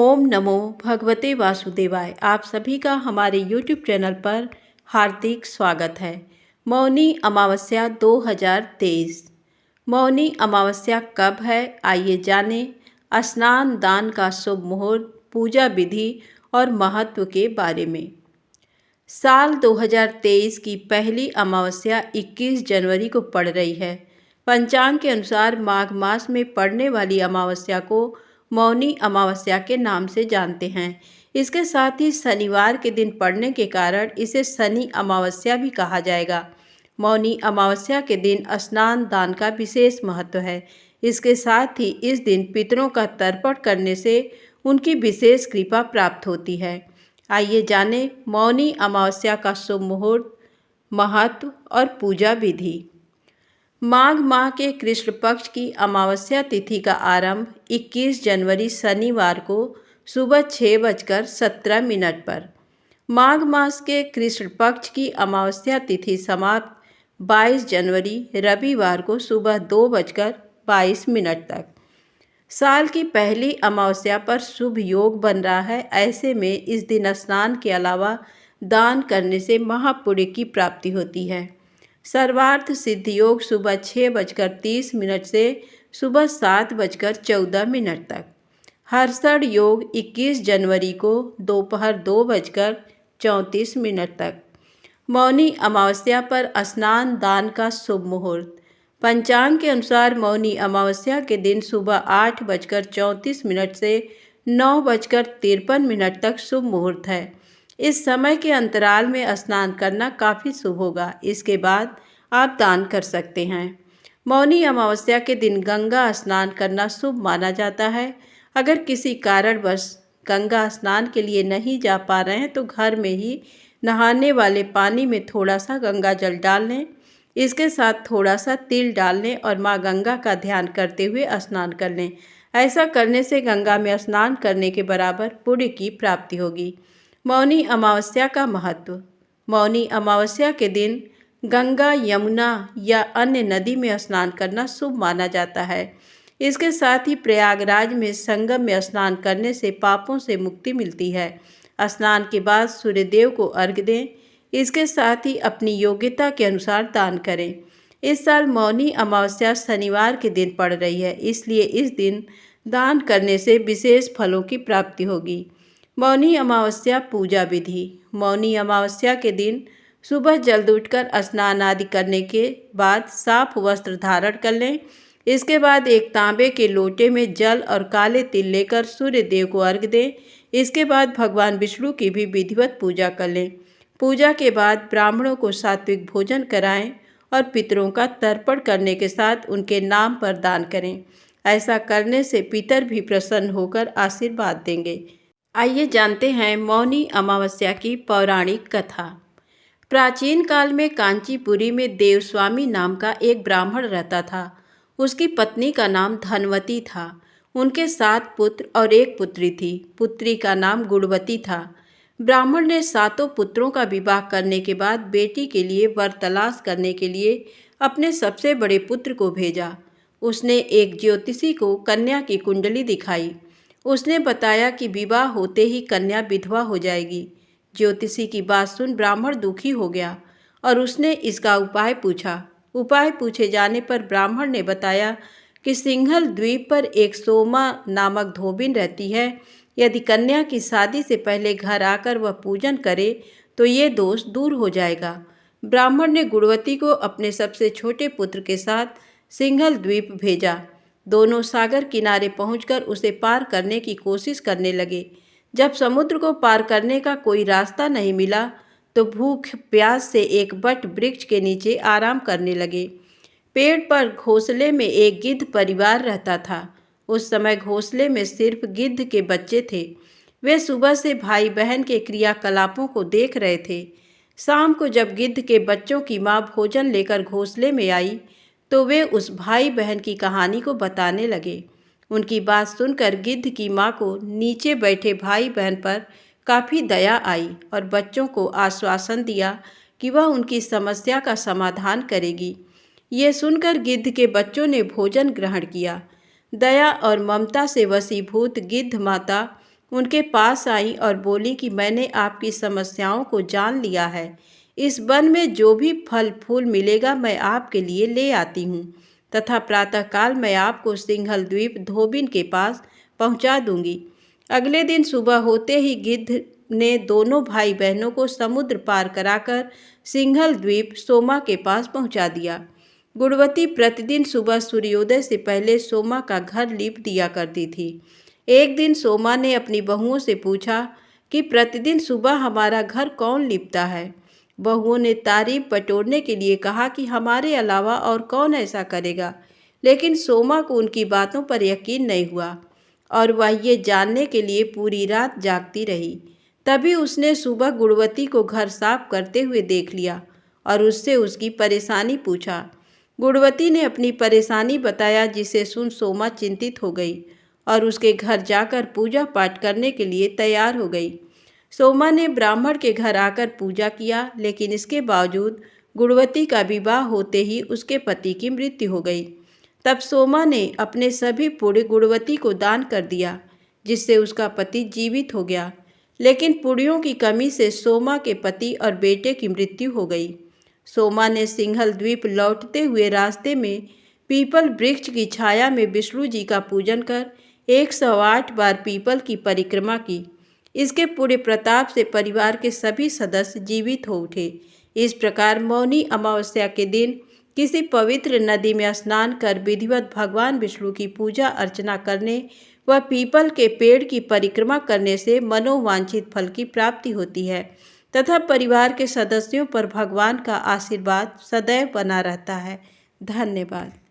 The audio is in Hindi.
ओम नमो भगवते वासुदेवाय। आप सभी का हमारे YouTube चैनल पर हार्दिक स्वागत है। मौनी अमावस्या 2023। मौनी अमावस्या कब है, आइए जानें। स्नान दान का शुभ मुहूर्त, पूजा विधि और महत्व के बारे में। साल 2023 की पहली अमावस्या 21 जनवरी को पड़ रही है। पंचांग के अनुसार माघ मास में पड़ने वाली अमावस्या को मौनी अमावस्या के नाम से जानते हैं। इसके साथ ही शनिवार के दिन पड़ने के कारण इसे शनि अमावस्या भी कहा जाएगा। मौनी अमावस्या के दिन स्नान दान का विशेष महत्व है। इसके साथ ही इस दिन पितरों का तर्पण करने से उनकी विशेष कृपा प्राप्त होती है। आइए जानें मौनी अमावस्या का शुभ मुहूर्त, महत्व और पूजा विधि। माघ माह के कृष्ण पक्ष की अमावस्या तिथि का आरंभ 21 जनवरी शनिवार को सुबह 6:17 पर। माघ मास के कृष्ण पक्ष की अमावस्या तिथि समाप्त 22 जनवरी रविवार को सुबह 2:22 तक। साल की पहली अमावस्या पर शुभ योग बन रहा है। ऐसे में इस दिन स्नान के अलावा दान करने से महापुण्य की प्राप्ति होती है। सर्वार्थ सिद्ध योग सुबह 6:30 से सुबह 7:14 तक। हर्षण योग 21 जनवरी को दोपहर 2:34 तक। मौनी अमावस्या पर स्नान दान का शुभ मुहूर्त। पंचांग के अनुसार मौनी अमावस्या के दिन सुबह 8:34 से 9:53 तक शुभ मुहूर्त है। इस समय के अंतराल में स्नान करना काफ़ी शुभ होगा। इसके बाद आप दान कर सकते हैं। मौनी अमावस्या के दिन गंगा स्नान करना शुभ माना जाता है। अगर किसी कारणवश गंगा स्नान के लिए नहीं जा पा रहे हैं तो घर में ही नहाने वाले पानी में थोड़ा सा गंगा जल डाल लें। इसके साथ थोड़ा सा तिल डाल लें और माँ गंगा का ध्यान करते हुए स्नान कर लें। ऐसा करने से गंगा में स्नान करने के बराबर पुण्य की प्राप्ति होगी। मौनी अमावस्या का महत्व। मौनी अमावस्या के दिन गंगा, यमुना या अन्य नदी में स्नान करना शुभ माना जाता है। इसके साथ ही प्रयागराज में संगम में स्नान करने से पापों से मुक्ति मिलती है। स्नान के बाद सूर्यदेव को अर्घ्य दें। इसके साथ ही अपनी योग्यता के अनुसार दान करें। इस साल मौनी अमावस्या शनिवार के दिन पड़ रही है, इसलिए इस दिन दान करने से विशेष फलों की प्राप्ति होगी। मौनी अमावस्या पूजा विधि। मौनी अमावस्या के दिन सुबह जल्द उठकर स्नान आदि करने के बाद साफ वस्त्र धारण कर लें। इसके बाद एक तांबे के लोटे में जल और काले तिल लेकर सूर्य देव को अर्घ्य दें। इसके बाद भगवान विष्णु की भी विधिवत पूजा कर लें। पूजा के बाद ब्राह्मणों को सात्विक भोजन कराएं और पितरों का तर्पण करने के साथ उनके नाम पर दान करें। ऐसा करने से पितर भी प्रसन्न होकर आशीर्वाद देंगे। आइए जानते हैं मौनी अमावस्या की पौराणिक कथा। प्राचीन काल में कांचीपुरी में देवस्वामी नाम का एक ब्राह्मण रहता था। उसकी पत्नी का नाम धनवती था। उनके 7 पुत्र और एक पुत्री थी। पुत्री का नाम गुणवती था। ब्राह्मण ने 7 पुत्रों का विवाह करने के बाद बेटी के लिए वर तलाश करने के लिए अपने सबसे बड़े पुत्र को भेजा। उसने एक ज्योतिषी को कन्या की कुंडली दिखाई। उसने बताया कि विवाह होते ही कन्या विधवा हो जाएगी। ज्योतिषी की बात सुन ब्राह्मण दुखी हो गया और उसने इसका उपाय पूछा। उपाय पूछे जाने पर ब्राह्मण ने बताया कि सिंघल द्वीप पर एक सोमा नामक धोबिन रहती है। यदि कन्या की शादी से पहले घर आकर वह पूजन करे तो ये दोष दूर हो जाएगा। ब्राह्मण ने गुणवती को अपने सबसे छोटे पुत्र के साथ सिंघल द्वीप भेजा। दोनों सागर किनारे पहुंचकर उसे पार करने की कोशिश करने लगे। जब समुद्र को पार करने का कोई रास्ता नहीं मिला तो भूख प्यास से एक बट वृक्ष के नीचे आराम करने लगे। पेड़ पर घोंसले में एक गिद्ध परिवार रहता था। उस समय घोंसले में सिर्फ गिद्ध के बच्चे थे। वे सुबह से भाई बहन के क्रियाकलापों को देख रहे थे। शाम को जब गिद्ध के बच्चों की माँ भोजन लेकर घोंसले में आई तो वे उस भाई बहन की कहानी को बताने लगे। उनकी बात सुनकर गिद्ध की माँ को नीचे बैठे भाई बहन पर काफ़ी दया आई और बच्चों को आश्वासन दिया कि वह उनकी समस्या का समाधान करेगी। ये सुनकर गिद्ध के बच्चों ने भोजन ग्रहण किया। दया और ममता से वशीभूत गिद्ध माता उनके पास आई और बोली कि मैंने आपकी समस्याओं को जान लिया है। इस वन में जो भी फल फूल मिलेगा मैं आपके लिए ले आती हूँ तथा प्रातःकाल मैं आपको सिंघल द्वीप धोबिन के पास पहुँचा दूंगी। अगले दिन सुबह होते ही गिद्ध ने दोनों भाई बहनों को समुद्र पार कराकर सिंघल द्वीप सोमा के पास पहुँचा दिया। गुणवती प्रतिदिन सुबह सूर्योदय से पहले सोमा का घर लीप दिया करती थी। एक दिन सोमा ने अपनी बहुओं से पूछा कि प्रतिदिन सुबह हमारा घर कौन लिपता है। बहुओं ने तारीफ बटोरने के लिए कहा कि हमारे अलावा और कौन ऐसा करेगा, लेकिन सोमा को उनकी बातों पर यकीन नहीं हुआ और वह ये जानने के लिए पूरी रात जागती रही। तभी उसने सुबह गुणवती को घर साफ करते हुए देख लिया और उससे उसकी परेशानी पूछा। गुणवती ने अपनी परेशानी बताया, जिसे सुन सोमा चिंतित हो गई और उसके घर जाकर पूजा पाठ करने के लिए तैयार हो गई। सोमा ने ब्राह्मण के घर आकर पूजा किया, लेकिन इसके बावजूद गुणवती का विवाह होते ही उसके पति की मृत्यु हो गई। तब सोमा ने अपने सभी पुण्य गुणवती को दान कर दिया, जिससे उसका पति जीवित हो गया। लेकिन पुण्यों की कमी से सोमा के पति और बेटे की मृत्यु हो गई। सोमा ने सिंघल द्वीप लौटते हुए रास्ते में पीपल वृक्ष की छाया में विष्णु जी का पूजन कर 108 बार पीपल की परिक्रमा की। इसके पुण्य प्रताप से परिवार के सभी सदस्य जीवित हो उठे। इस प्रकार मौनी अमावस्या के दिन किसी पवित्र नदी में स्नान कर विधिवत भगवान विष्णु की पूजा अर्चना करने व पीपल के पेड़ की परिक्रमा करने से मनोवांछित फल की प्राप्ति होती है तथा परिवार के सदस्यों पर भगवान का आशीर्वाद सदैव बना रहता है। धन्यवाद।